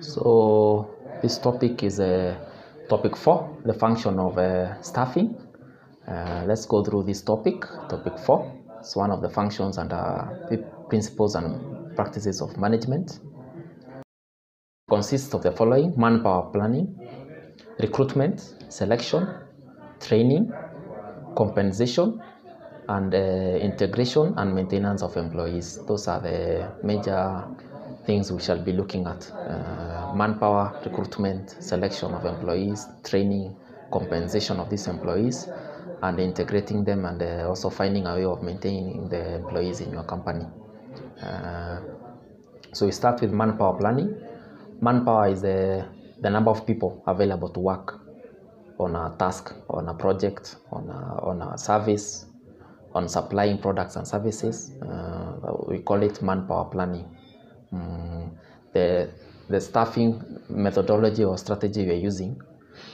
So this topic is topic 4, the function of staffing. Let's go through this topic 4. It's one of the functions and principles and practices of management. It consists of the following: manpower planning, recruitment, selection, training, compensation, and integration and maintenance of employees. Those are the major things we shall be looking at: manpower, recruitment, selection of employees, training, compensation of these employees, and integrating them, and also finding a way of maintaining the employees in your company. So we start with manpower planning. Manpower is the number of people available to work on a task, on a project, on a service, on supplying products and services. We call it manpower planning. The staffing methodology or strategy we're using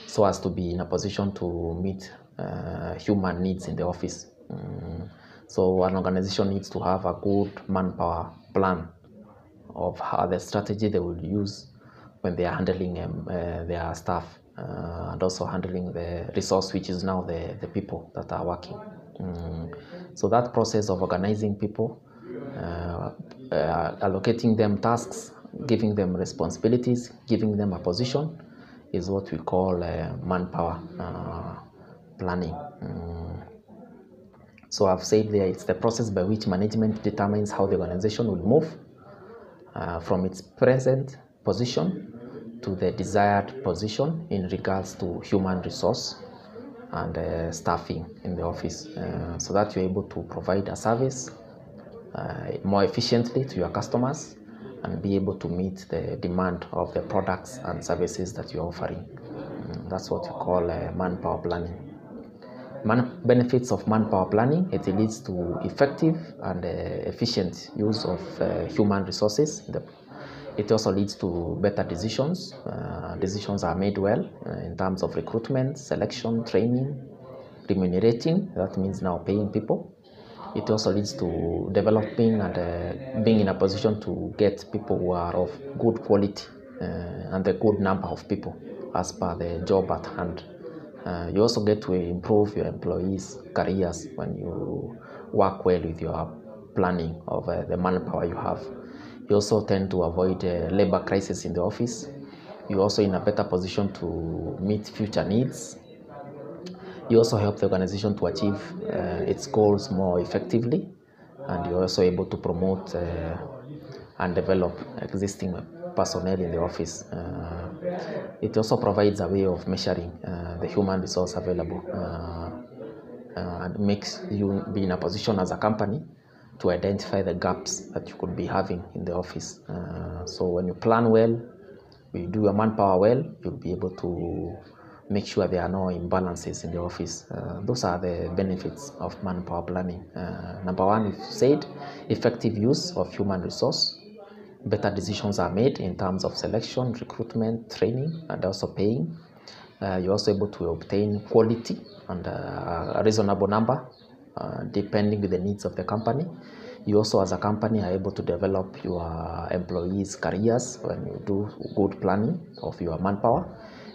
so as to be in a position to meet human needs in the office. So an organization needs to have a good manpower plan of how the strategy they will use when they are handling their staff, and also handling the resource, which is now the people that are working. So that process of organizing people, allocating them tasks, giving them responsibilities, giving them a position, is what we call manpower planning. So I've said there, it's the process by which management determines how the organization will move from its present position to the desired position in regards to human resource and staffing in the office, so that you're able to provide a service more efficiently to your customers and be able to meet the demand of the products and services that you're offering. That's what we call manpower planning. Benefits of manpower planning: it leads to effective and efficient use of human resources. It also leads to better decisions. Decisions are made well in terms of recruitment, selection, training, remunerating. That means now paying people. It also leads to developing and being in a position to get people who are of good quality and a good number of people as per the job at hand. You also get to improve your employees' careers when you work well with your planning of the manpower you have. You also tend to avoid labor crisis in the office. You're also in a better position to meet future needs. You also help the organization to achieve its goals more effectively, and you're also able to promote and develop existing personnel in the office. It also provides a way of measuring the human resource available and makes you be in a position as a company to identify the gaps that you could be having in the office. So when you plan well, you do your manpower well, you'll be able to make sure there are no imbalances in the office. Those are the benefits of manpower planning. Number one, we've said effective use of human resource. Better decisions are made in terms of selection, recruitment, training, and also paying. You're also able to obtain quality and a reasonable number depending on the needs of the company. You also, as a company, are able to develop your employees' careers when you do good planning of your manpower.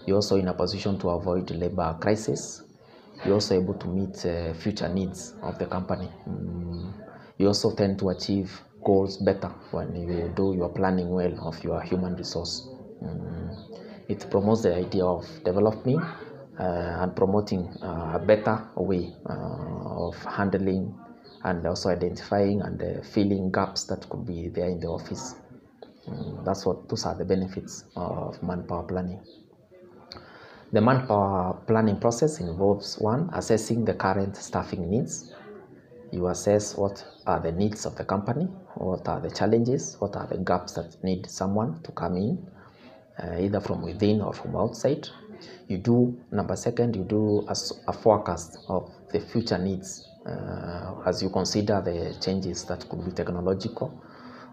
You're also in a position to avoid labor crisis. You're also able to meet future needs of the company. You also tend to achieve goals better when you do your planning well of your human resource. It promotes the idea of developing and promoting a better way of handling and also identifying and filling gaps that could be there in the office. Those are the benefits of manpower planning. The manpower planning process involves: one, assessing the current staffing needs. You assess what are the needs of the company, what are the challenges, what are the gaps that need someone to come in, either from within or from outside. You do a forecast of the future needs as you consider the changes that could be technological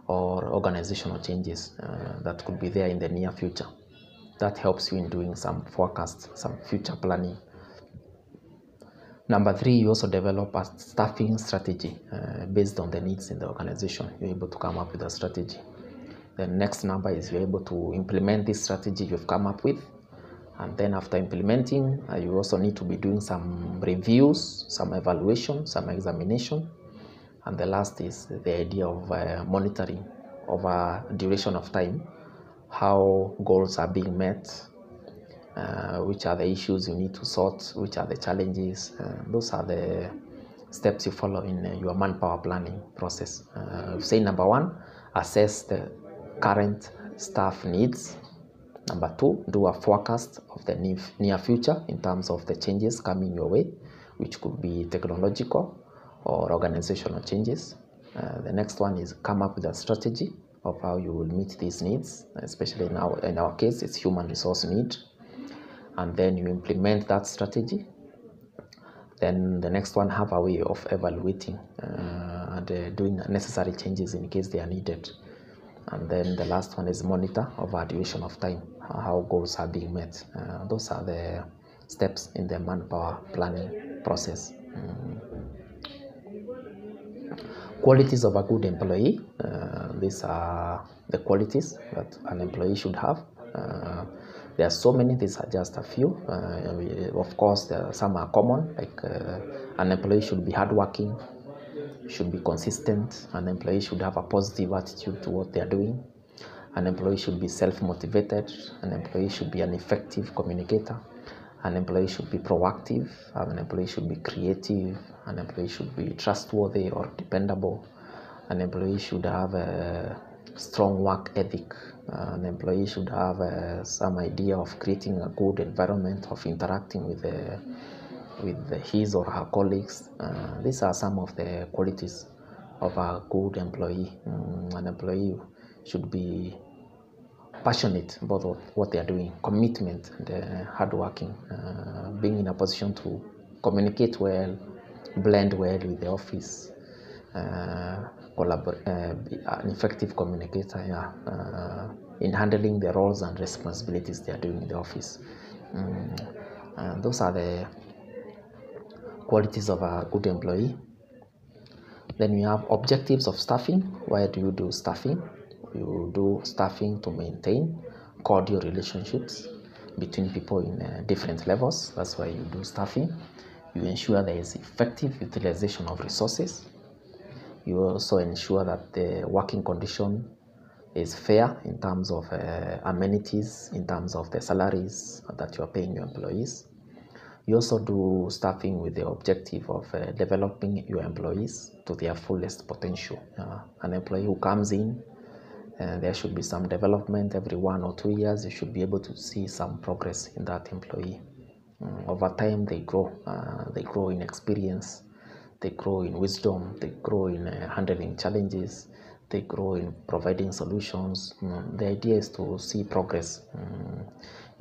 or organizational changes that could be there in the near future. That helps you in doing some forecast, some future planning. Number three, you also develop a staffing strategy based on the needs in the organization. You're able to come up with a strategy. The next number is you're able to implement this strategy you've come up with. And then after implementing, you also need to be doing some reviews, some evaluation, some examination. And the last is the idea of monitoring over duration of time, how goals are being met, which are the issues you need to sort, which are the challenges. Those are the steps you follow in your manpower planning process. Say number one, assess the current staff needs. Number two, do a forecast of the near future in terms of the changes coming your way, which could be technological or organizational changes. The next one is come up with a strategy of how you will meet these needs, especially in our case, it's human resource need. And then you implement that strategy. Then the next one, have a way of evaluating and doing necessary changes in case they are needed. And then the last one is monitor over duration of time, how goals are being met. Those are the steps in the manpower planning process. Qualities of a good employee. These are the qualities that an employee should have. There are so many, these are just a few. Of course, some are common, like an employee should be hardworking, should be consistent, an employee should have a positive attitude to what they are doing, an employee should be self-motivated, an employee should be an effective communicator, an employee should be proactive, an employee should be creative, an employee should be trustworthy or dependable, an employee should have a strong work ethic, an employee should have some idea of creating a good environment of interacting with his or her colleagues. These are some of the qualities of a good employee. An employee should be passionate about what they are doing, commitment and hardworking, being in a position to communicate well, blend well with the office, an effective communicator, in handling the roles and responsibilities they are doing in the office. Those are the qualities of a good employee. Then we have objectives of staffing. Why do you do staffing? You do staffing to maintain cordial relationships between people in different levels. That's why you do staffing. You ensure there is effective utilization of resources. You also ensure that the working condition is fair in terms of amenities, in terms of the salaries that you are paying your employees. You also do staffing with the objective of developing your employees to their fullest potential. An employee who comes in, there should be some development every 1 or 2 years. You should be able to see some progress in that employee. Over time, they grow in experience, they grow in wisdom, they grow in handling challenges, they grow in providing solutions. The idea is to see progress.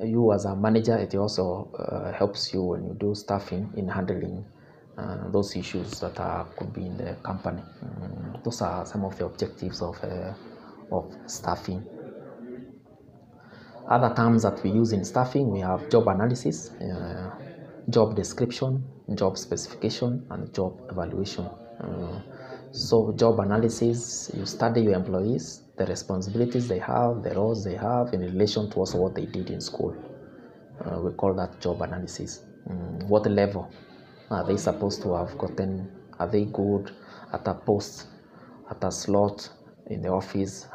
You as a manager, it also helps you when you do staffing in handling those issues that could be in the company. Those are some of the objectives of staffing. Other terms that we use in staffing, we have job analysis, job description, job specification, and job evaluation. So job analysis, you study your employees, the responsibilities they have, the roles they have in relation to also what they did in school. We call that job analysis. What level are they supposed to have gotten? Are they good at a post, at a slot in the office,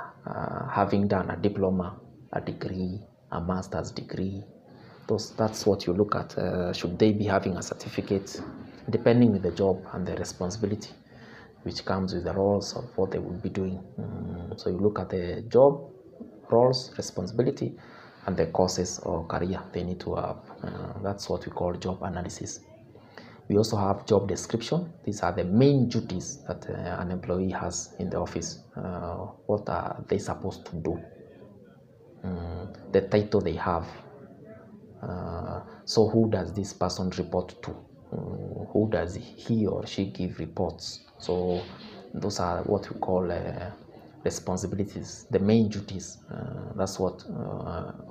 having done a diploma, a degree, a master's degree? That's what you look at. Should they be having a certificate, depending on the job and the responsibility which comes with the roles of what they will be doing. So you look at the job, roles, responsibility, and the courses or career they need to have. That's what we call job analysis. We also have job description. These are the main duties that an employee has in the office. What are they supposed to do? The title they have. So who does this person report to? Who does he or she give reports? So those are what we call responsibilities, the main duties. That's what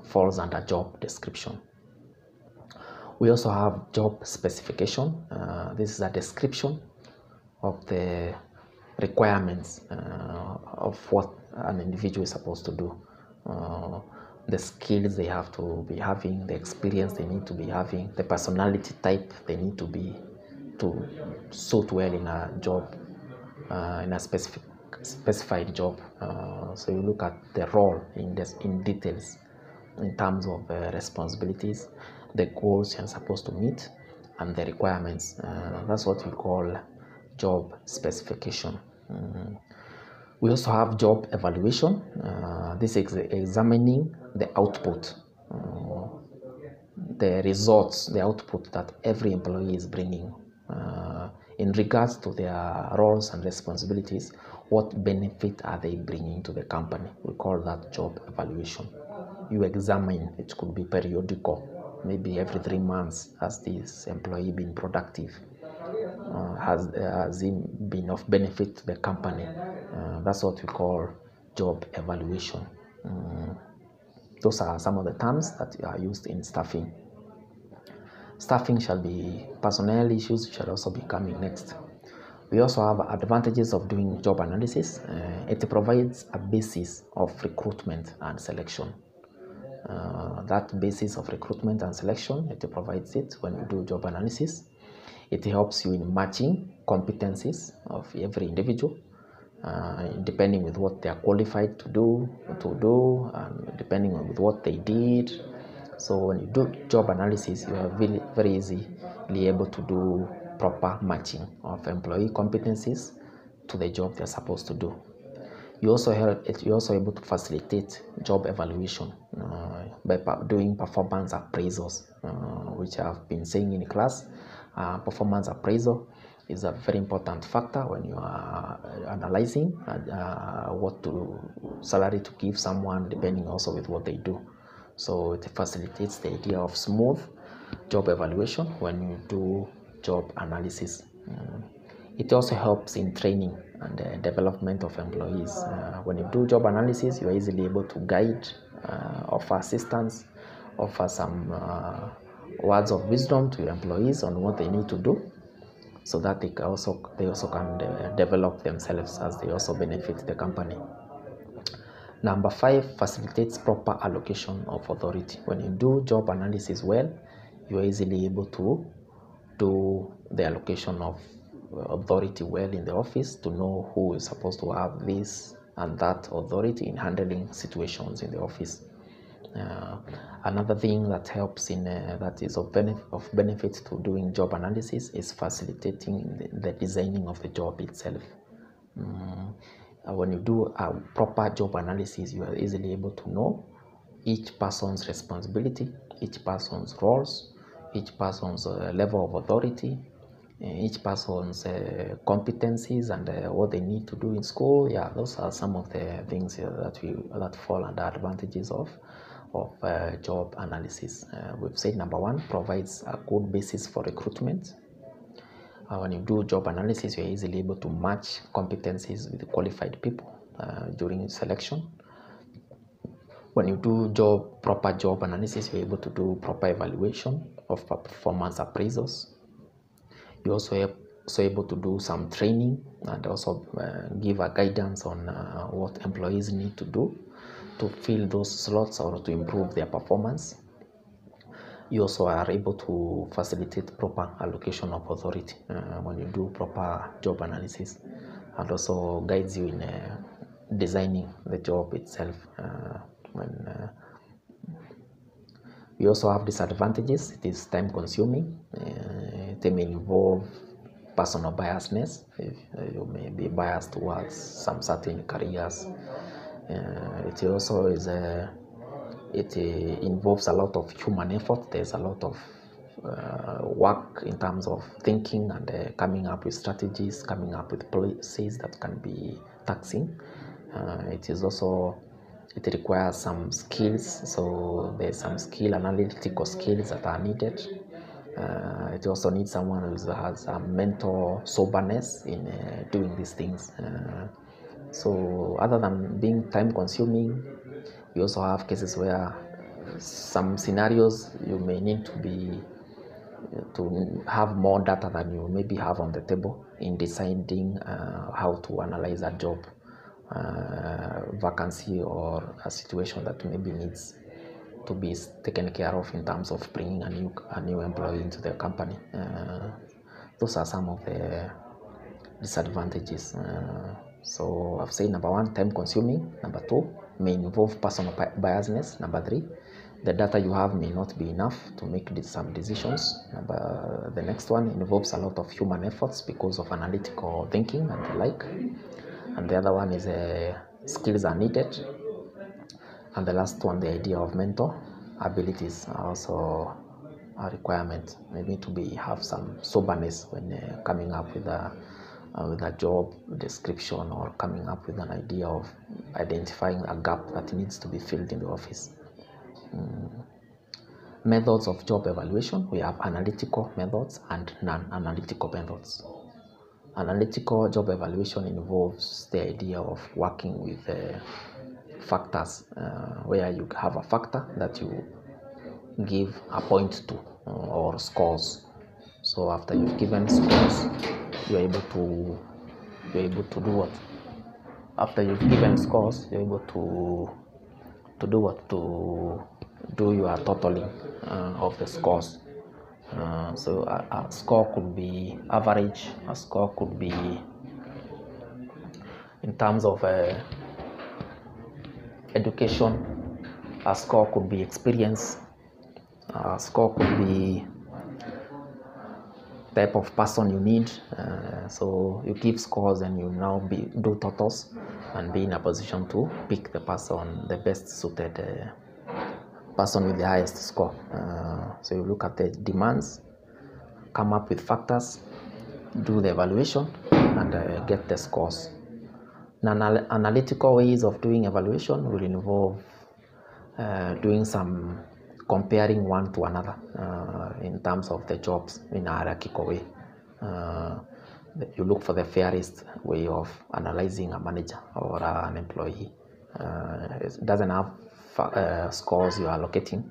falls under job description. We also have job specification. This is a description of the requirements of what an individual is supposed to do. The skills they have to be having, the experience they need to be having, the personality type they need to be to suit well in a job, in a specified job. So you look at the role in details in terms of responsibilities, the goals you're supposed to meet, and the requirements. That's what we call job specification. We also have job evaluation. This is examining the output, the results, the output that every employee is bringing in regards to their roles and responsibilities. What benefit are they bringing to the company? We call that job evaluation. You examine, it could be periodical, maybe every 3 months. Has this employee been productive? Has he been of benefit to the company? That's what we call job evaluation. Those are some of the terms that are used in staffing. Staffing shall be personnel issues, shall also be coming next. We also have advantages of doing job analysis. It provides a basis of recruitment and selection. That basis of recruitment and selection, it provides it when you do job analysis. It helps you in matching competencies of every individual, depending with what they are qualified to do, and depending on with what they did. So when you do job analysis, you are very, very easily able to do proper matching of employee competencies to the job they're supposed to do. You're also able to facilitate job evaluation by doing performance appraisals, which I've been saying in class. Performance appraisal is a very important factor when you are analyzing what salary to give someone, depending also with what they do. So it facilitates the idea of smooth job evaluation when you do job analysis. It also helps in training and development of employees. When you do job analysis, you are easily able to guide, offer assistance, offer some words of wisdom to your employees on what they need to do, so that they also can develop themselves as they also benefit the company. Number 5, facilitates proper allocation of authority. When you do job analysis well, you are easily able to do the allocation of authority well in the office, to know who is supposed to have this and that authority in handling situations in the office. Another thing that helps in that is of benefit to doing job analysis is facilitating the designing of the job itself. When you do a proper job analysis, you are easily able to know each person's responsibility, each person's roles, each person's level of authority, each person's competencies, and what they need to do in school. Yeah, those are some of the things that fall under advantages of job analysis. We've said number 1, provides a good basis for recruitment. When you do job analysis, you're easily able to match competencies with qualified people during selection. When you do proper job analysis, you're able to do proper evaluation of performance appraisals. You're also able to do some training and also give a guidance on what employees need to do to fill those slots or to improve their performance. You also are able to facilitate proper allocation of authority when you do proper job analysis, and also guides you in designing the job itself. We also have disadvantages. It is time consuming. They may involve personal biasness. You may be biased towards some certain careers. It also is it involves a lot of human effort. There's a lot of work in terms of thinking and coming up with strategies, coming up with policies that can be taxing. It requires some skills, so there's some analytical skills that are needed. It also needs someone who has a mental soberness in doing these things. So other than being time consuming, we also have cases where some scenarios you may need to have more data than you maybe have on the table in deciding how to analyze a job vacancy or a situation that maybe needs to be taken care of in terms of bringing a new employee into the company. Those are some of the disadvantages. So I've said number one, time consuming. Number two, may involve personal biasness. Number three, the data you have may not be enough to make some decisions. The next one involves a lot of human efforts because of analytical thinking and the like. And the other one is skills are needed. And the last one, the idea of mental abilities are also a requirement. They need to have some soberness when coming up with a job description or coming up with an idea of identifying a gap that needs to be filled in the office. Methods of job evaluation, we have analytical methods and non-analytical methods. Analytical job evaluation involves the idea of working with factors, where you have a factor that you give a point to or scores. So after you've given scores, you're able to do what? After you've given scores, you're able to do what? To do your totaling of the scores. So a score could be average, a score could be in terms of education, a score could be experience, a score could be type of person you need. So you give scores and you now do totals and be in a position to pick the best suited person with the highest score. So you look at the demands, come up with factors, do the evaluation, and get the scores. Analytical ways of doing evaluation will involve doing some comparing one to another in terms of the jobs in a hierarchical way. You look for the fairest way of analyzing a manager or an employee. It doesn't have scores you are allocating,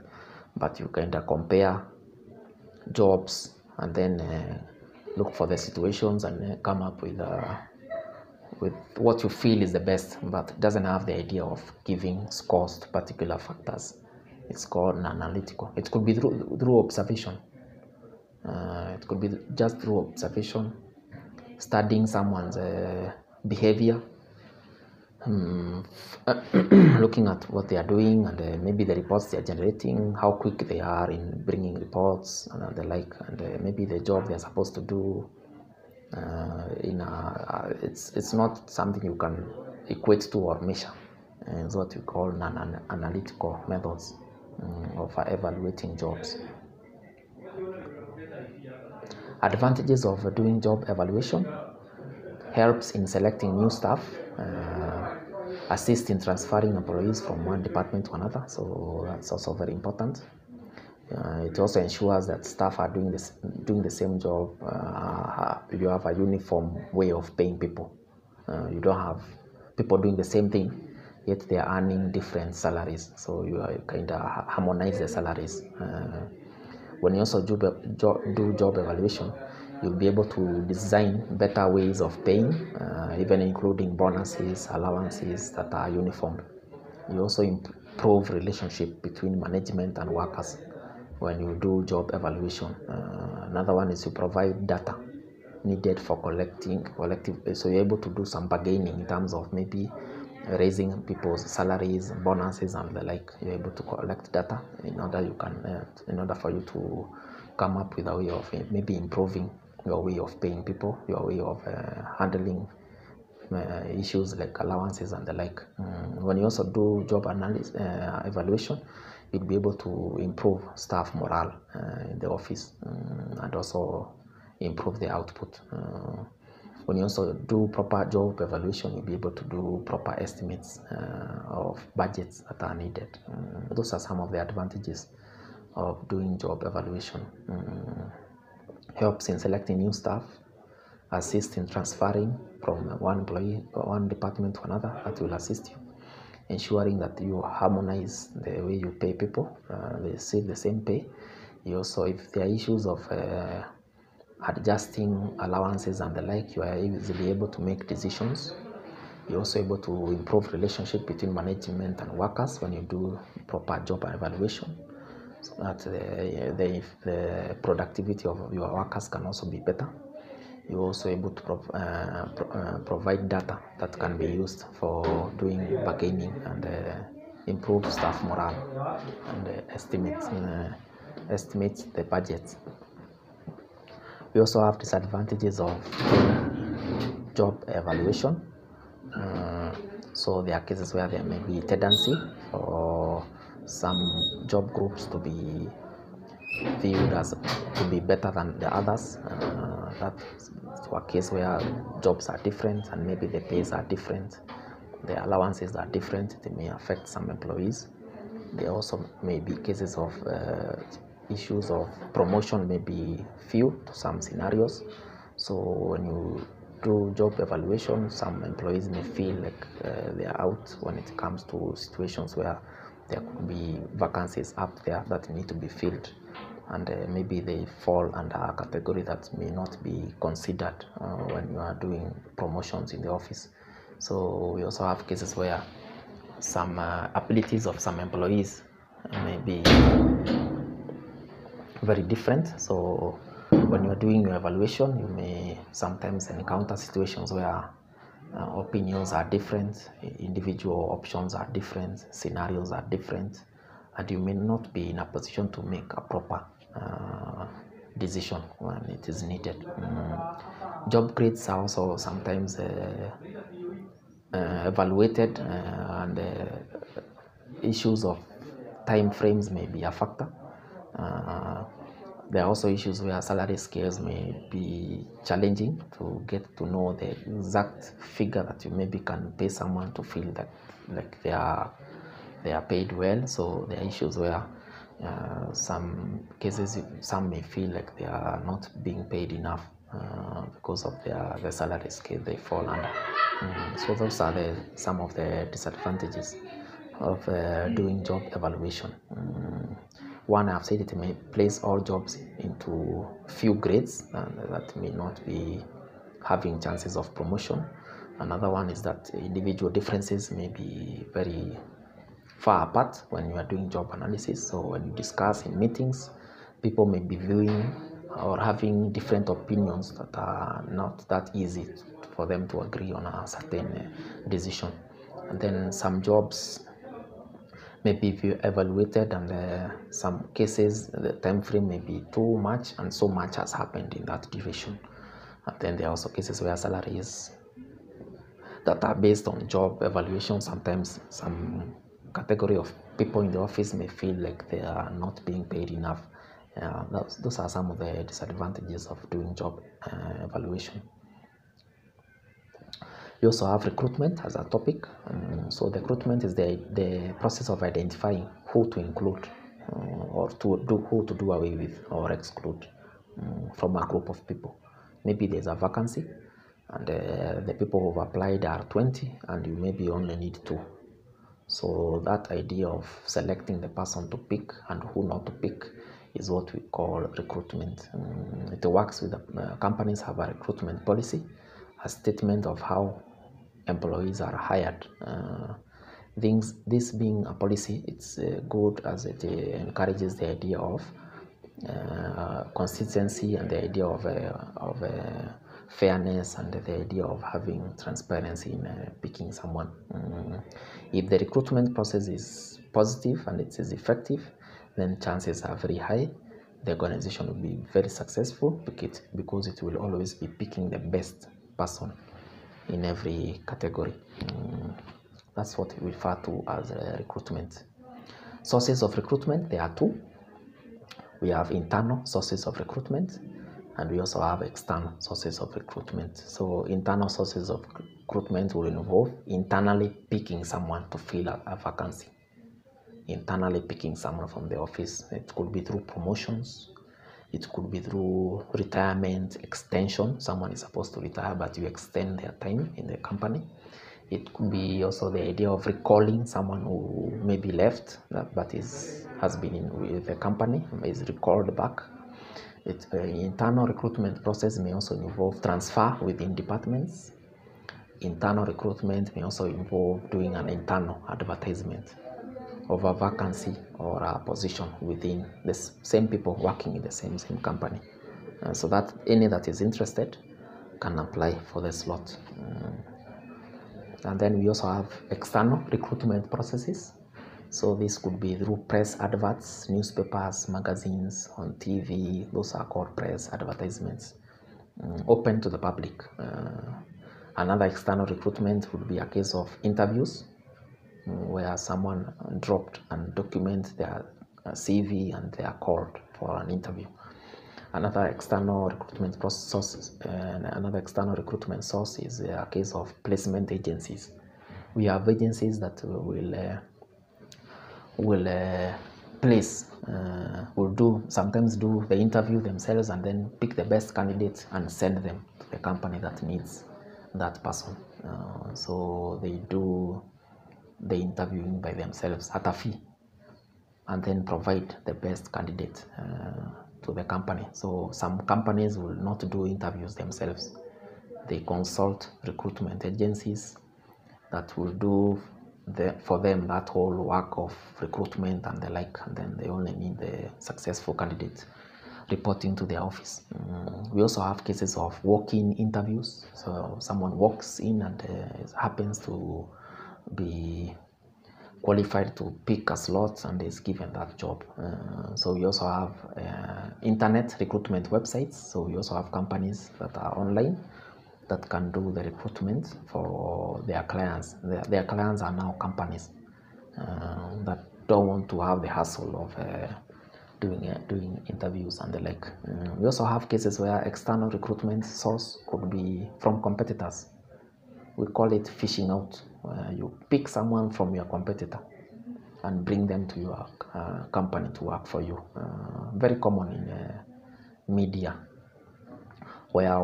but you kind of compare jobs and then look for the situations and come up with what you feel is the best, but it doesn't have the idea of giving scores to particular factors. It's called analytical. It could be through observation. It could be just through observation, studying someone's behavior, looking at what they are doing and maybe the reports they are generating, how quick they are in bringing reports and the like, and maybe the job they are supposed to do. It's not something you can equate to or measure. It's what we call non-analytical methods of evaluating jobs. Advantages of doing job evaluation: helps in selecting new staff, assist in transferring employees from one department to another, so that's also very important. It also ensures that staff are doing the same job. You have a uniform way of paying people. You don't have people doing the same thing, yet they are earning different salaries. So you kind of harmonize the salaries. When you also do job evaluation, you'll be able to design better ways of paying, even including bonuses, allowances that are uniform. You also improve relationship between management and workers when you do job evaluation. Another one is you provide data needed for collective, so you're able to do some bargaining in terms of maybe raising people's salaries, bonuses, and the like. You're able to collect data in order for you to come up with a way of maybe improving your way of paying people, your way of handling issues like allowances and the like. When you also do job evaluation, you'll be able to improve staff morale in the office and also improve the output. When you also do proper job evaluation, you'll be able to do proper estimates of budgets that are needed. Those are some of the advantages of doing job evaluation. Helps in selecting new staff, assist in transferring from one department to another. That will assist you, ensuring that you harmonize the way you pay people, they receive the same pay. You also, if there are issues of adjusting allowances and the like, you are easily able to make decisions You're also able to improve relationship between management and workers when you do proper job evaluation, so that the productivity of your workers can also be better. You're also able to provide data that can be used for doing bargaining and improve staff morale and estimate the budget. We also have disadvantages of job evaluation. So there are cases where there may be tendency for some job groups to be viewed as to be better than the others. That's a case where jobs are different and maybe the pays are different, the allowances are different. They may affect some employees. There also may be cases of issues of promotion may be few to some scenarios. So when you do job evaluation, some employees may feel like they are out when it comes to situations where there could be vacancies up there that need to be filled, and maybe they fall under a category that may not be considered when you are doing promotions in the office. So we also have cases where some abilities of some employees may be very different. So when you are doing your evaluation, you may sometimes encounter situations where opinions are different, individual options are different, scenarios are different, and you may not be in a position to make a proper decision when it is needed. Job grades are also sometimes evaluated, and issues of time frames may be a factor. There are also issues where salary scales may be challenging to get to know the exact figure that you maybe can pay someone to feel that like they are paid well. So there are issues where some cases some may feel like they are not being paid enough because of the salary scale they fall under. So those are some of the disadvantages of doing job evaluation. One, I've said, it may place all jobs into few grades and that may not be having chances of promotion. Another one is that individual differences may be very far apart when you are doing job analysis. So when you discuss in meetings, people may be viewing or having different opinions that are not that easy for them to agree on a certain decision. And then some jobs may be evaluated, and some cases the time frame may be too much and so much has happened in that duration. And then there are also cases where salaries that are based on job evaluation, sometimes some category of people in the office may feel like they are not being paid enough. Those are some of the disadvantages of doing job evaluation. We also have recruitment as a topic. So the recruitment is the process of identifying who to include or who to do away with or exclude from a group of people. Maybe there's a vacancy and the people who have applied are 20 and you maybe only need 2. So that idea of selecting the person to pick and who not to pick is what we call recruitment. It works with companies have a recruitment policy, a statement of how employees are hired. This being a policy, it's good as it encourages the idea of consistency and the idea of fairness and the idea of having transparency in picking someone. If the recruitment process is positive and it is effective, then chances are very high the organization will be very successful because it will always be picking the best person in every category. That's what we refer to as recruitment. Sources of recruitment, there are 2. We have internal sources of recruitment and we also have external sources of recruitment. So internal sources of recruitment will involve internally picking someone to fill a vacancy. Internally picking someone from the office. It could be through promotions. It could be through retirement extension. Someone is supposed to retire, but you extend their time in the company. It could be also the idea of recalling someone who maybe left, but has been with the company, is recalled back. Internal recruitment process may also involve transfer within departments. Internal recruitment may also involve doing an internal advertisement of a vacancy or a position within the same people working in the same company, so that any that is interested can apply for the slot. And then we also have external recruitment processes. So this could be through press adverts, newspapers, magazines, on TV. Those are called press advertisements, open to the public. Another external recruitment would be a case of interviews, where someone dropped and document their CV and they are called for an interview. Another external recruitment source is a case of placement agencies. We have agencies that sometimes do the interview themselves and then pick the best candidates and send them to the company that needs that person. So they do the interviewing by themselves at a fee, and then provide the best candidate to the company. So some companies will not do interviews themselves. They consult recruitment agencies that will do for them that whole work of recruitment and the like, and then they only need the successful candidate reporting to their office. We also have cases of walk-in interviews. So someone walks in and happens to be qualified to pick a slot and is given that job. So we also have internet recruitment websites. So we also have companies that are online that can do the recruitment for their clients. Their clients are now companies that don't want to have the hassle of doing interviews and the like. We also have cases where external recruitment source could be from competitors. We call it fishing out. You pick someone from your competitor and bring them to your company to work for you. Very common in media, where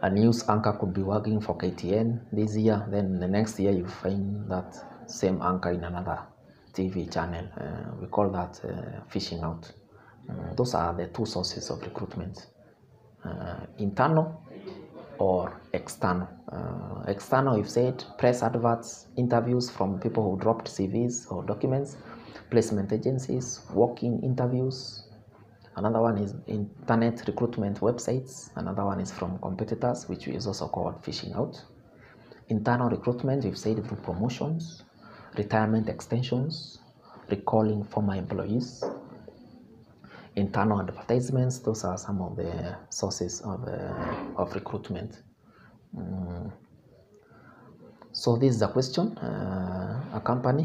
a news anchor could be working for KTN this year, then the next year you find that same anchor in another TV channel. We call that fishing out. Those are the two sources of recruitment, internal or external. External, you've said, press adverts, interviews from people who dropped CVs or documents, placement agencies, walk-in interviews. Another one is internet recruitment websites. Another one is from competitors, which is also called fishing out. Internal recruitment, we've said, through promotions, retirement extensions, recalling former employees. Internal advertisements, those are some of the sources of recruitment. So this is a question. A company,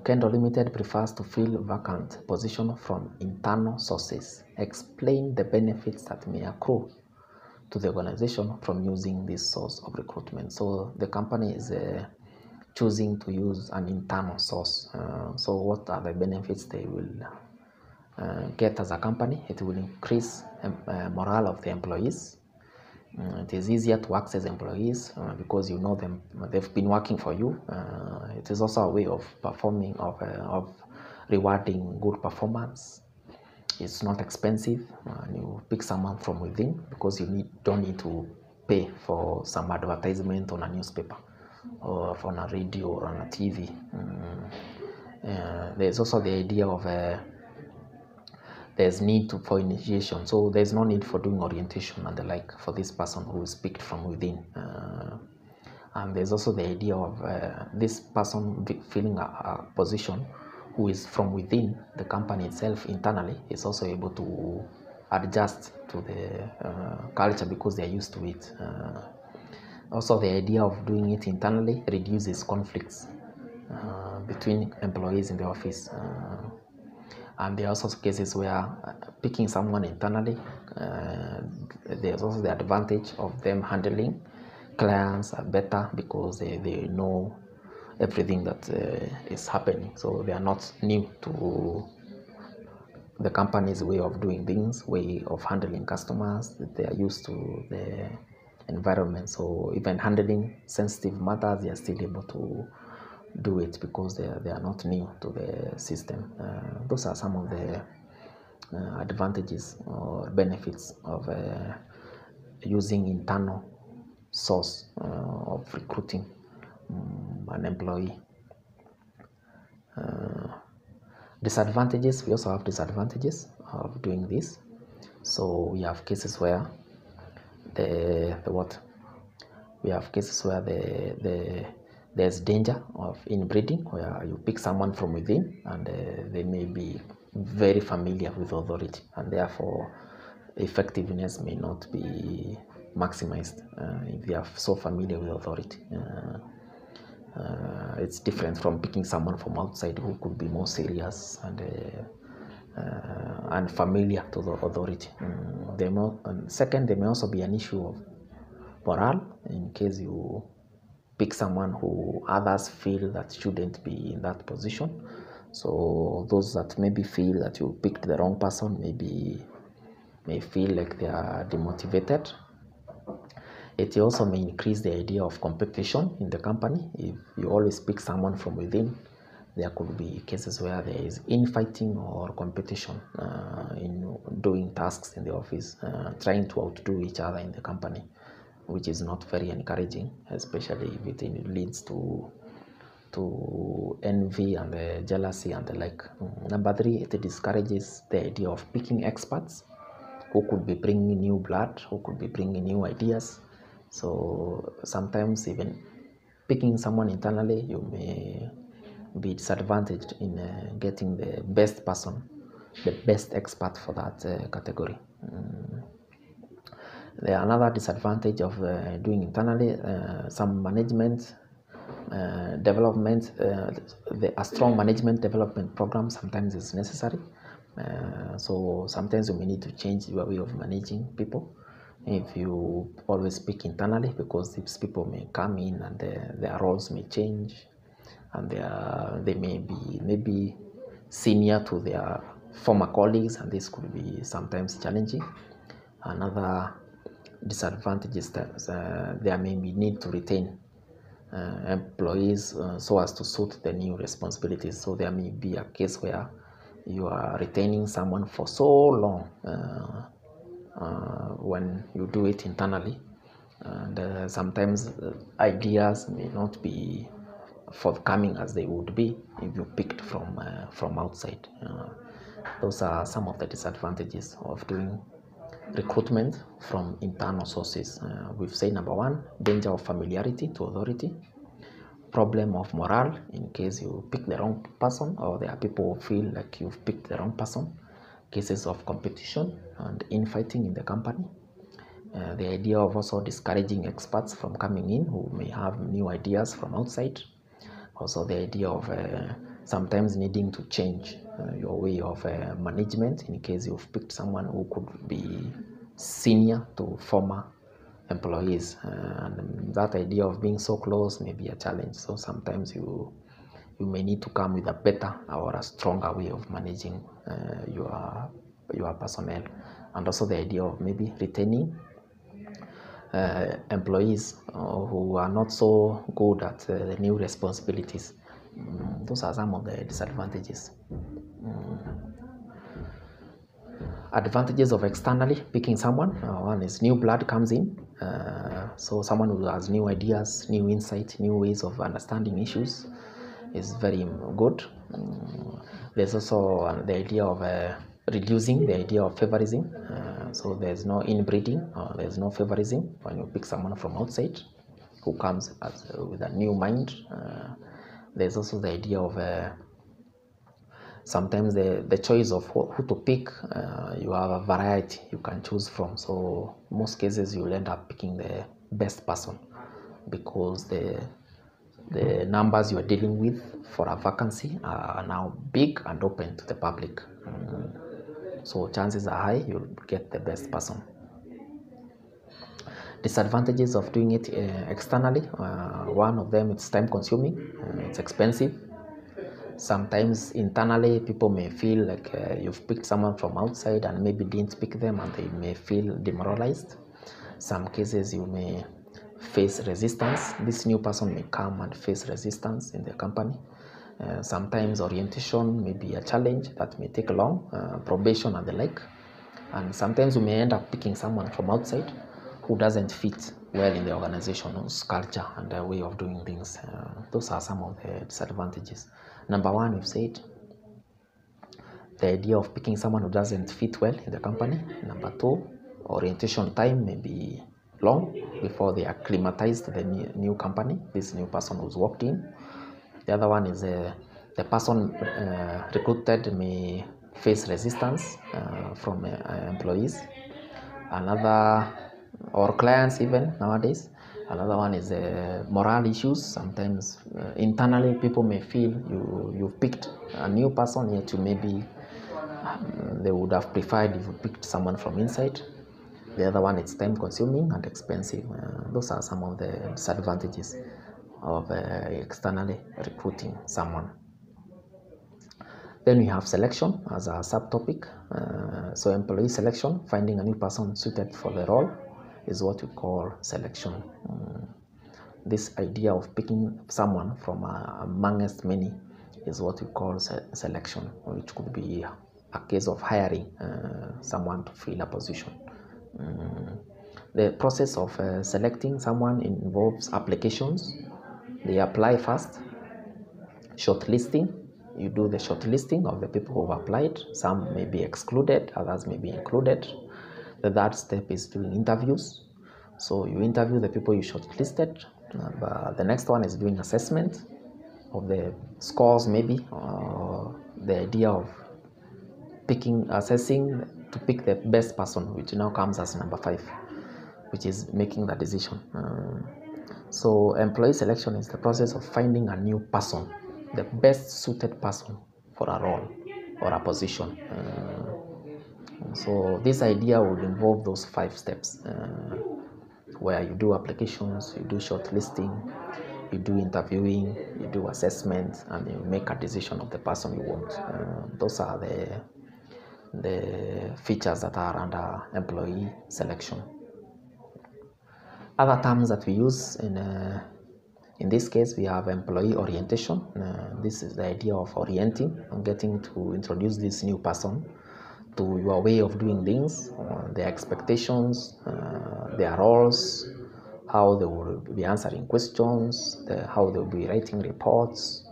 Kendo Limited, prefers to fill vacant position from internal sources. Explain the benefits that may accrue to the organization from using this source of recruitment. So the company is choosing to use an internal source. So what are the benefits they will get as a company? It will increase morale of the employees. It is easier to access employees because you know them, they've been working for you. It is also a way of rewarding good performance. It's not expensive. You pick someone from within because you don't need to pay for some advertisement on a newspaper or on a radio or on a TV. There's also the idea of there's need for initiation, so there's no need for doing orientation and the like for this person who is picked from within. And there's also the idea of this person filling a position who is from within the company itself internally is also able to adjust to the culture because they're used to it. Also, the idea of doing it internally reduces conflicts between employees in the office. And there are also cases where picking someone internally, there's also the advantage of them handling clients better because they know everything that is happening. So they are not new to the company's way of doing things, way of handling customers. They are used to the environment. So even handling sensitive matters, they are still able to do it because they are not new to the system. Those are some of the advantages or benefits of using internal source of recruiting an employee. Disadvantages, we also have disadvantages of doing this. So we have cases where there's danger of inbreeding, where you pick someone from within and they may be very familiar with authority, and therefore effectiveness may not be maximized if they are so familiar with authority. It's different from picking someone from outside who could be more serious and familiar to the authority. Second, there may also be an issue of morale, in case you pick someone who others feel that shouldn't be in that position. So those that maybe feel that you picked the wrong person may feel like they are demotivated. It also may increase the idea of competition in the company. If you always pick someone from within, there could be cases where there is infighting or competition in doing tasks in the office, trying to outdo each other in the company, which is not very encouraging, especially if it leads to envy and jealousy and the like. Number 3, it discourages the idea of picking experts who could be bringing new blood, who could be bringing new ideas. So sometimes even picking someone internally, you may be disadvantaged in getting the best person, the best expert for that category. Another disadvantage of doing internally, some management development, a strong management development program sometimes is necessary. So sometimes you may need to change your way of managing people if you always speak internally, because these people may come in and their roles may change, and they may be maybe senior to their former colleagues, and this could be sometimes challenging. Another disadvantage is that there may be need to retain employees so as to suit the new responsibilities. So there may be a case where you are retaining someone for so long when you do it internally, and sometimes ideas may not be forthcoming as they would be if you picked from outside. Those are some of the disadvantages of doing recruitment from internal sources. We've said number 1, danger of familiarity to authority, problem of morale in case you pick the wrong person, or there are people who feel like you've picked the wrong person, cases of competition and infighting in the company, the idea of also discouraging experts from coming in who may have new ideas from outside, also the idea of sometimes needing to change your way of management in case you've picked someone who could be senior to former employees, and that idea of being so close may be a challenge. So sometimes you may need to come with a better or a stronger way of managing your personnel, and also the idea of maybe retaining employees who are not so good at the new responsibilities. Those are some of the disadvantages. Advantages of externally picking someone. One is new blood comes in, so someone who has new ideas, new insight, new ways of understanding issues is very good. There's also the idea of reducing the idea of favorism. So there's no inbreeding, there's no favorism when you pick someone from outside who comes with a new mind. There's also the idea of sometimes the choice of who to pick, you have a variety you can choose from. So most cases you'll end up picking the best person because the numbers you are dealing with for a vacancy are now big and open to the public. So chances are high you'll get the best person. Disadvantages of doing it externally. One of them, it's time consuming, it's expensive. Sometimes internally people may feel like you've picked someone from outside and maybe didn't pick them, and they may feel demoralized. Some cases you may face resistance. This new person may come and face resistance in the company. Sometimes orientation may be a challenge that may take long, probation and the like. And sometimes we may end up picking someone from outside who doesn't fit well in the organization's culture and the way of doing things. Those are some of the disadvantages. Number one, we've said the idea of picking someone who doesn't fit well in the company. Number two, orientation time may be long before they acclimatize to the new company, this new person who's walked in. The other one is the person recruited may face resistance from employees. Another, or clients even nowadays. Another one is moral issues. Sometimes internally people may feel you've picked a new person, yet you maybe they would have preferred if you picked someone from inside. The other one is time consuming and expensive. Those are some of the disadvantages of externally recruiting someone. Then we have selection as a subtopic. So employee selection, finding a new person suited for the role, is what we call selection. This idea of picking someone from amongst many is what we call selection, which could be a case of hiring someone to fill a position. The process of selecting someone involves applications. They apply first, shortlisting. You do the shortlisting of the people who have applied. Some may be excluded, others may be included. The third step is doing interviews. So you interview the people you shortlisted. The next one is doing assessment of the scores, maybe, the idea of assessing to pick the best person, which now comes as number 5, which is making the decision. So employee selection is the process of finding a new person, the best suited person for a role or a position. So this idea would involve those 5 steps, where you do applications, you do shortlisting, you do interviewing, you do assessment, and you make a decision of the person you want. Those are the features that are under employee selection. Other terms that we use in this case, we have employee orientation. This is the idea of orienting and getting to introduce this new person to your way of doing things, their expectations, their roles, how they will be answering questions, how they will be writing reports.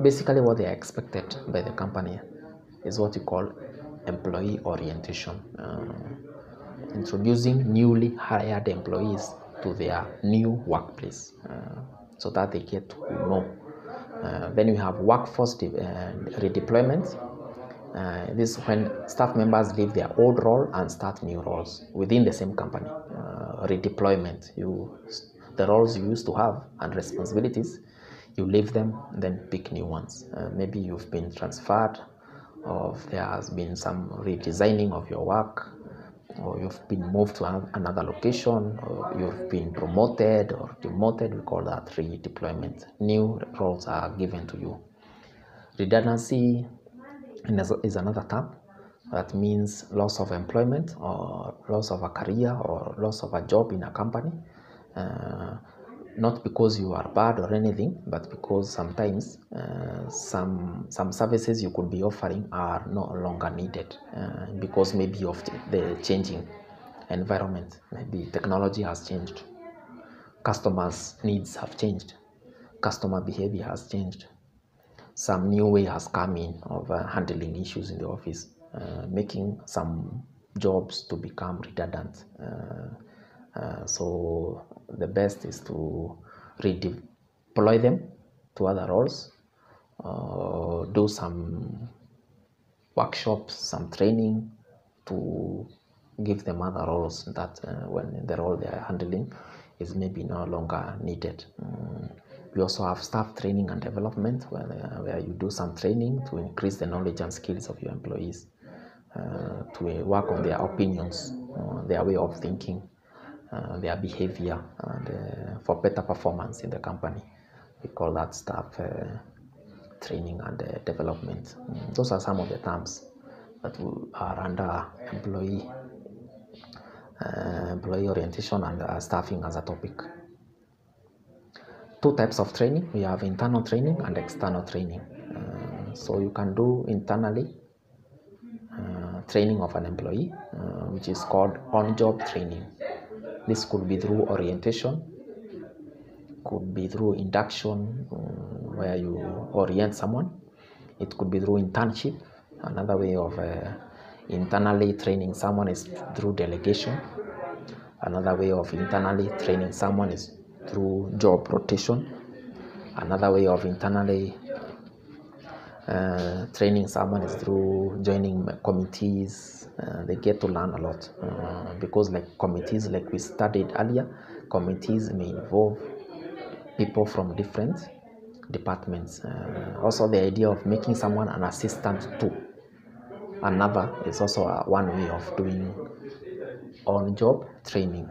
Basically, what they are expected by the company is what you call employee orientation. Introducing newly hired employees to their new workplace so that they get to know. Then we have workforce redeployment. This is when staff members leave their old role and start new roles within the same company. Redeployment, the roles you used to have and responsibilities, you leave them, then pick new ones. Maybe you've been transferred, or there has been some redesigning of your work, or you've been moved to another location, or you've been promoted or demoted. We call that redeployment. New roles are given to you. Redundancy is another term that means loss of employment, or loss of a career, or loss of a job in a company. Not because you are bad or anything, but because sometimes some services you could be offering are no longer needed because maybe of the changing environment. Maybe technology has changed, customers' needs have changed, customer behavior has changed, some new way has come in of handling issues in the office, making some jobs to become redundant. So the best is to redeploy them to other roles, do some workshops, some training to give them other roles that when the role they are handling is maybe no longer needed. We also have staff training and development where you do some training to increase the knowledge and skills of your employees, to work on their opinions, their way of thinking, their behavior, and for better performance in the company. We call that staff training and development. Those are some of the terms that are under employee orientation and staffing as a topic. 2 types of training. We have internal training and external training. So you can do internally training of an employee, which is called on-job training, This could be through orientation, could be through induction, where you orient someone. It could be through internship. Another way of internally training someone is through delegation. Another way of internally training someone is through job rotation. Another way of internally training someone is through joining committees. They get to learn a lot because like committees, like we studied earlier, committees may involve people from different departments. Also the idea of making someone an assistant to another is also one way of doing on-job training.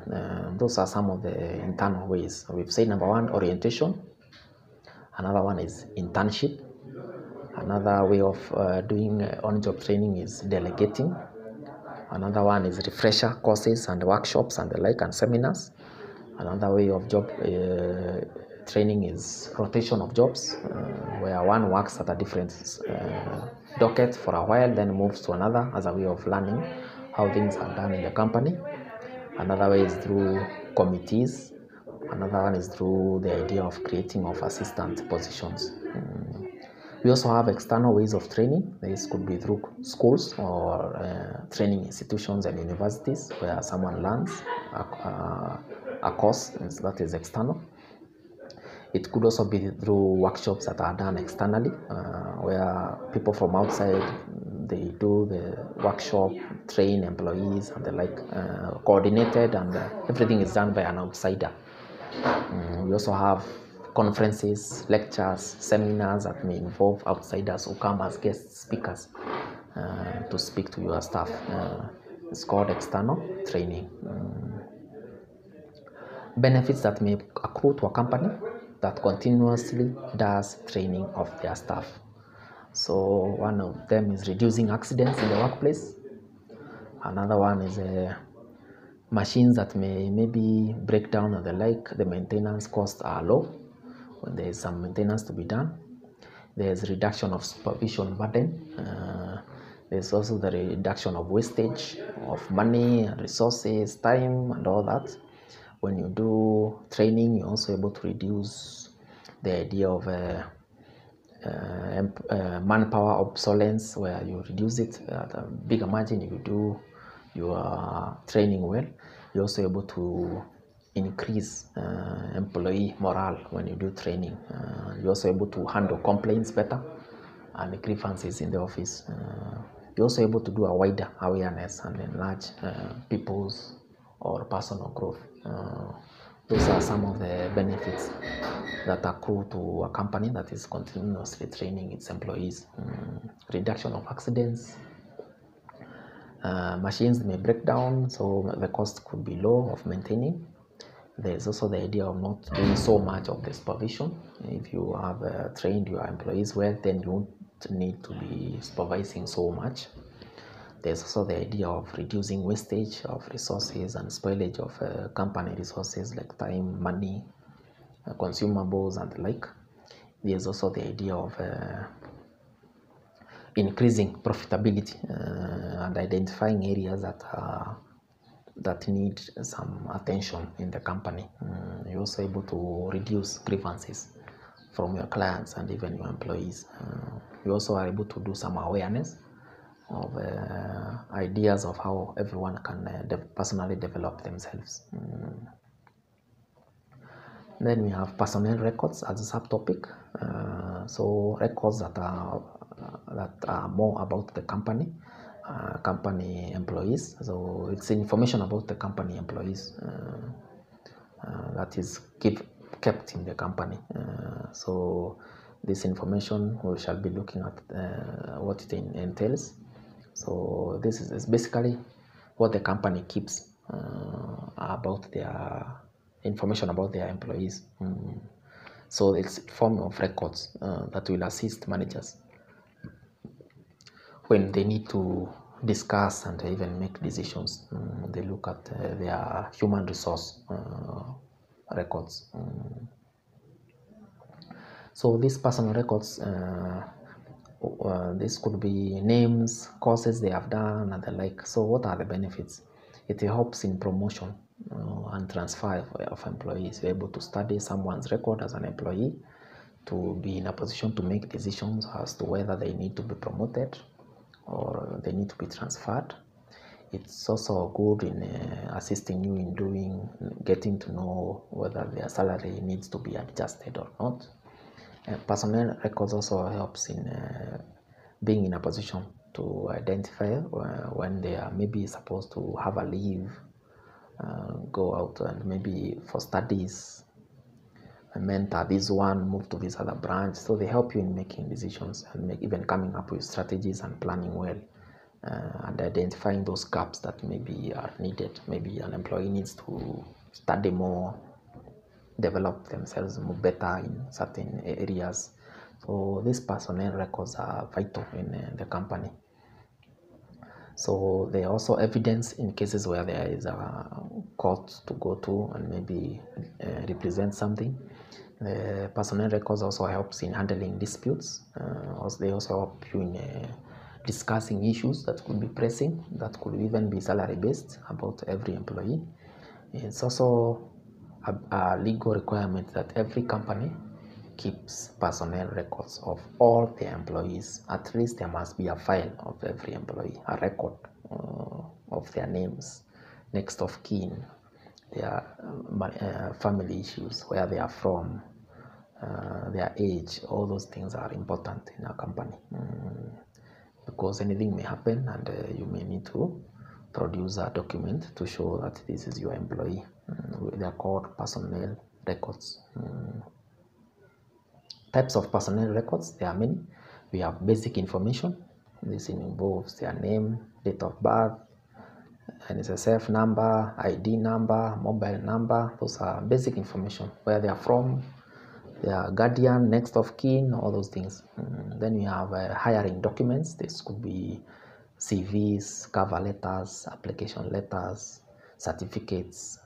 Those are some of the internal ways. We've said number one, orientation. Another one is internship. Another way of doing on-job training is delegating. Another one is refresher courses and workshops and the like, and seminars. Another way of job training is rotation of jobs, where one works at a different docket for a while, then moves to another as a way of learning how things are done in the company. Another way is through committees. Another one is through the idea of creating of assistant positions. We also have external ways of training. This could be through schools or training institutions and universities, where someone learns a course that is external. It could also be through workshops that are done externally, where people from outside, they do the workshop, train employees and the like, coordinated, and everything is done by an outsider. We also have conferences, lectures, seminars that may involve outsiders who come as guest speakers to speak to your staff. It's called external training. Benefits that may accrue to a company that continuously does training of their staff. So one of them is reducing accidents in the workplace. Another one is machines that may maybe break down and the like. The maintenance costs are low when there is some maintenance to be done. There's reduction of supervision burden. There's also the reduction of wastage of money, resources, time, and all that. When you do training, you're also able to reduce the idea of manpower obsolescence, where you reduce it at a bigger margin. If you do your training well, you're also able to increase employee morale when you do training. You're also able to handle complaints better and grievances in the office. You're also able to do a wider awareness and enlarge people's or personal growth. Those are some of the benefits that accrue to a company that is continuously training its employees. Reduction of accidents. Machines may break down, so the cost could be low of maintaining. There's also the idea of not doing so much of the supervision. If you have trained your employees well, then you won't need to be supervising so much. There's also the idea of reducing wastage of resources and spoilage of company resources like time, money, consumables, and the like. There's also the idea of increasing profitability and identifying areas that need some attention in the company. You're also able to reduce grievances from your clients and even your employees. You also are able to do some awareness of ideas of how everyone can personally develop themselves. Then we have personnel records as a subtopic. So records that are more about the company, company employees. So it's information about the company employees that is kept in the company. So this information, we shall be looking at what it entails. So this is basically what the company keeps about their information about their employees. So it's a form of records that will assist managers when they need to discuss and even make decisions. They look at their human resource records. So these personal records, this could be names, courses they have done, and the like. So what are the benefits? It helps in promotion and transfer of employees. You're able to study someone's record as an employee to be in a position to make decisions as to whether they need to be promoted or they need to be transferred. It's also good in assisting you in getting to know whether their salary needs to be adjusted or not. Personnel records also helps in being in a position to identify when they are maybe supposed to have a leave, go out and maybe for studies, mentor this one, move to this other branch. So they help you in making decisions and even coming up with strategies and planning well. And identifying those gaps that maybe are needed. Maybe an employee needs to study more, develop themselves more better in certain areas. So these personnel records are vital in the company. So they are also evidence in cases where there is a court to go to and maybe represent something. The personnel records also helps in handling disputes. They also help you in discussing issues that could be pressing, that could even be salary based about every employee. It's also a legal requirement that every company keeps personnel records of all their employees. At least there must be a file of every employee, a record of their names, next of kin, their family issues, where they are from, their age. All those things are important in a company. Because anything may happen and you may need to produce a document to show that this is your employee. They are called personnel records. Types of personnel records, there are many. We have basic information. This involves their name, date of birth, NSSF number, ID number, mobile number. Those are basic information, where they are from, their guardian, next of kin, all those things. Then we have hiring documents. This could be CVs, cover letters, application letters, certificates,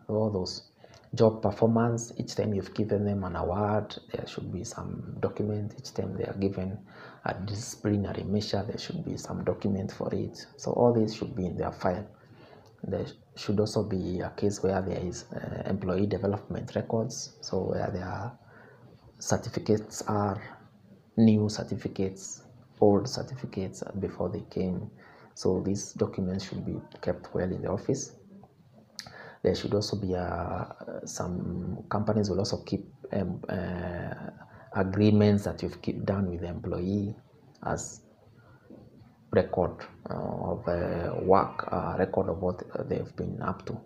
all those. Job performance, each time you've given them an award, there should be some document. Each time they are given a disciplinary measure, there should be some document for it. So all these should be in their file. There should also be a case where there is employee development records, so where their certificates are new certificates, old certificates before they came. So these documents should be kept well in the office. There should also be some companies will also keep agreements that you've done with the employee as record of work, record of what they've been up to,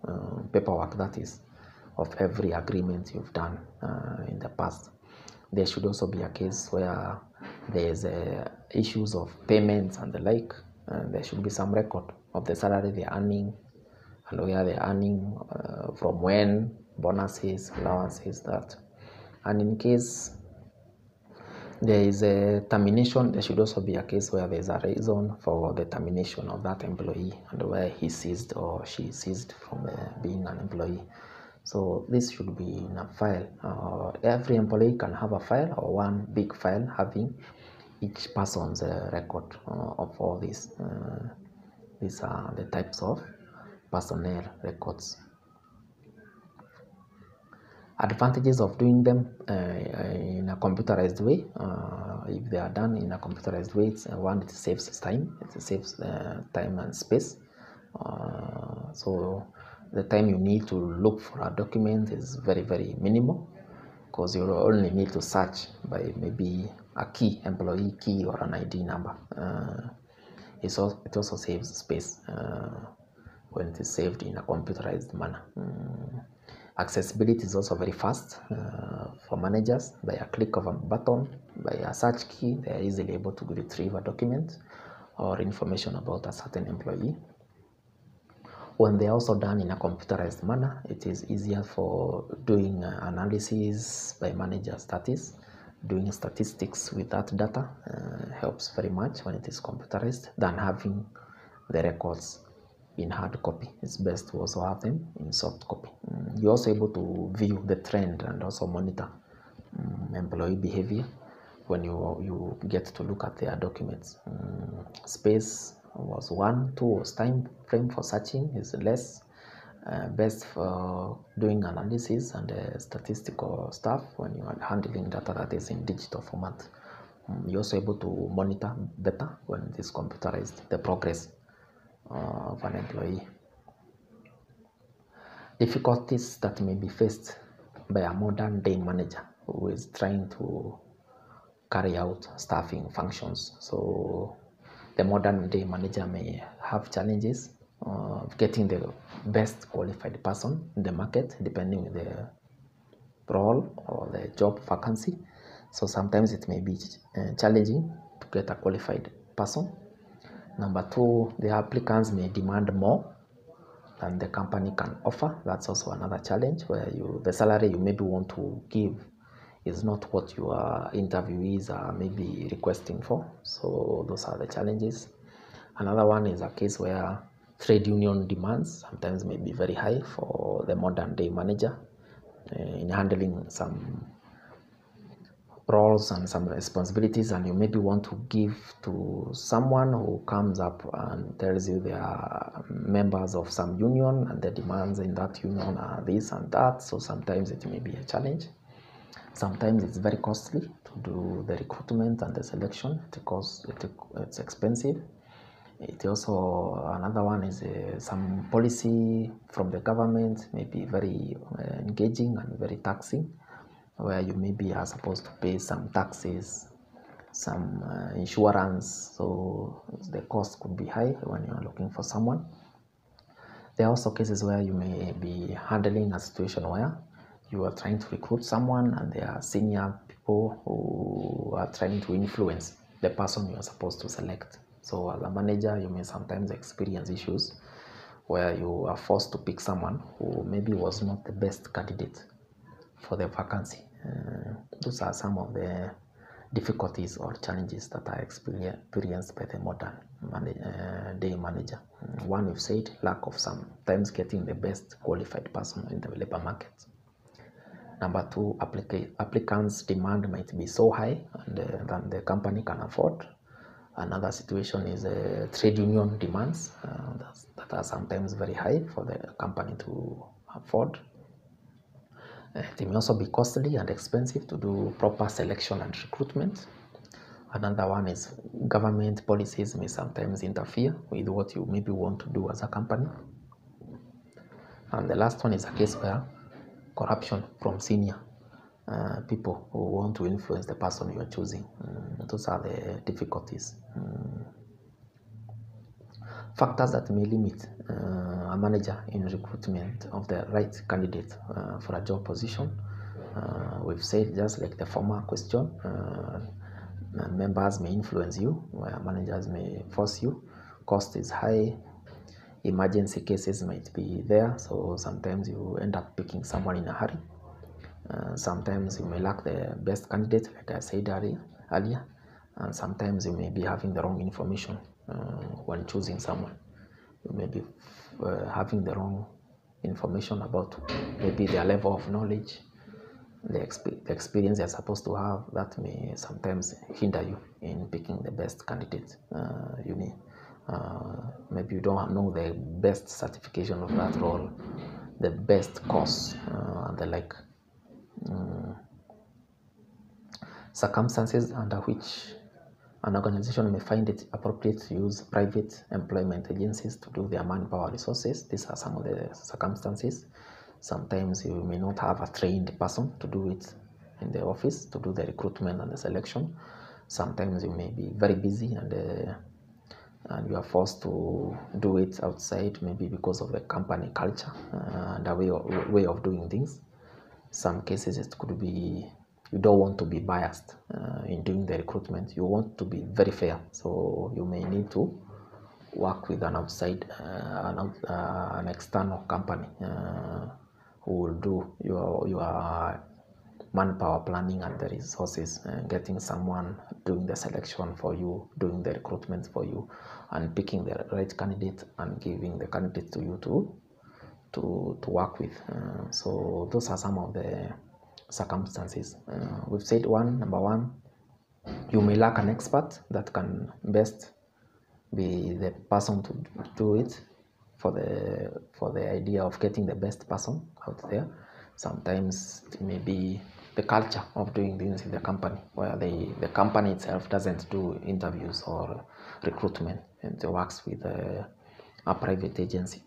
paperwork that is, of every agreement you've done in the past. There should also be a case where there's issues of payments and the like. There should be some record of the salary they're earning and where they're earning, from when, bonuses, allowances, that. And in case there is a termination, there should also be a case where there's a reason for the termination of that employee and where he ceased or she ceased from being an employee. So this should be in a file. Every employee can have a file or one big file having each person's record of all these. These are the types of personnel records. Advantages of doing them in a computerized way. If they are done in a computerized way, it saves time. It saves time and space. So the time you need to look for a document is very, very minimal, because you only need to search by maybe a key, employee key, or an ID number. It also saves space when it is saved in a computerized manner. Accessibility is also very fast for managers. By a click of a button, by a search key, they are easily able to retrieve a document or information about a certain employee. When they are also done in a computerized manner, it is easier for doing analysis by managers. That is, doing statistics with that data helps very much when it is computerized than having the records in hard copy. It's best to also have them in soft copy. You're also able to view the trend and also monitor employee behavior when you get to look at their documents. Space was 1, 2 was time frame for searching is less. best for doing analysis and statistical stuff when you are handling data that is in digital format. You're also able to monitor better when it is computerized, the progress of an employee. Difficulties that may be faced by a modern day manager who is trying to carry out staffing functions. So the modern day manager may have challenges of getting the best qualified person in the market, depending on the role or the job vacancy. So sometimes it may be challenging to get a qualified person. Number two, the applicants may demand more than the company can offer. That's also another challenge, where the salary you maybe want to give is not what your interviewees are maybe requesting for. So those are the challenges. Another one is a case where trade union demands sometimes may be very high for the modern day manager in handling some roles and some responsibilities, and you maybe want to give to someone who comes up and tells you they are members of some union and the demands in that union are this and that. So sometimes it may be a challenge. Sometimes it's very costly to do the recruitment and the selection because it's expensive. It also, another one is some policy from the government may be very engaging and very taxing, where you maybe are supposed to pay some taxes, some insurance, so the cost could be high when you are looking for someone. There are also cases where you may be handling a situation where you are trying to recruit someone and there are senior people who are trying to influence the person you are supposed to select. So as a manager, you may sometimes experience issues where you are forced to pick someone who maybe was not the best candidate for the vacancy. Those are some of the difficulties or challenges that are experienced by the modern day manager. One, we've said, lack of sometimes getting the best qualified person in the labor market. Number two, applicants' demand might be so high than the company can afford. Another situation is trade union demands that are sometimes very high for the company to afford. It may also be costly and expensive to do proper selection and recruitment. Another one is government policies may sometimes interfere with what you maybe want to do as a company. And the last one is a case where corruption from senior people who want to influence the person you are choosing. Those are the difficulties. Factors that may limit a manager in recruitment of the right candidate for a job position. We've said, just like the former question, members may influence you, where managers may force you. Cost is high. Emergency cases might be there, so sometimes you end up picking someone in a hurry. Sometimes you may lack the best candidate, like I said earlier, and sometimes you may be having the wrong information when choosing someone. You may be having the wrong information about maybe their level of knowledge, the experience they're supposed to have. That may sometimes hinder you in picking the best candidate you need. Maybe you don't know the best certification of that role, the best course, and the like. Circumstances under which an organization may find it appropriate to use private employment agencies to do their manpower resources. These are some of the circumstances. Sometimes you may not have a trained person to do it in the office, to do the recruitment and the selection. Sometimes you may be very busy and you are forced to do it outside, maybe because of the company culture and the way of doing things. Some cases it could be you don't want to be biased in doing the recruitment. You want to be very fair, so you may need to work with an outside, an external company who will do your manpower planning and the resources, getting someone doing the selection for you, doing the recruitment for you, and picking the right candidate and giving the candidate to you to work with. So those are some of the circumstances. We've said number one, you may lack an expert that can best be the person to do it. for the idea of getting the best person out there. Sometimes it may be the culture of doing things in the company, where the company itself doesn't do interviews or recruitment, and it works with a private agency.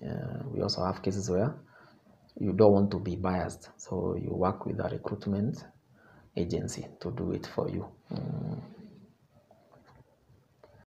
We also have cases where you don't want to be biased, so you work with a recruitment agency to do it for you.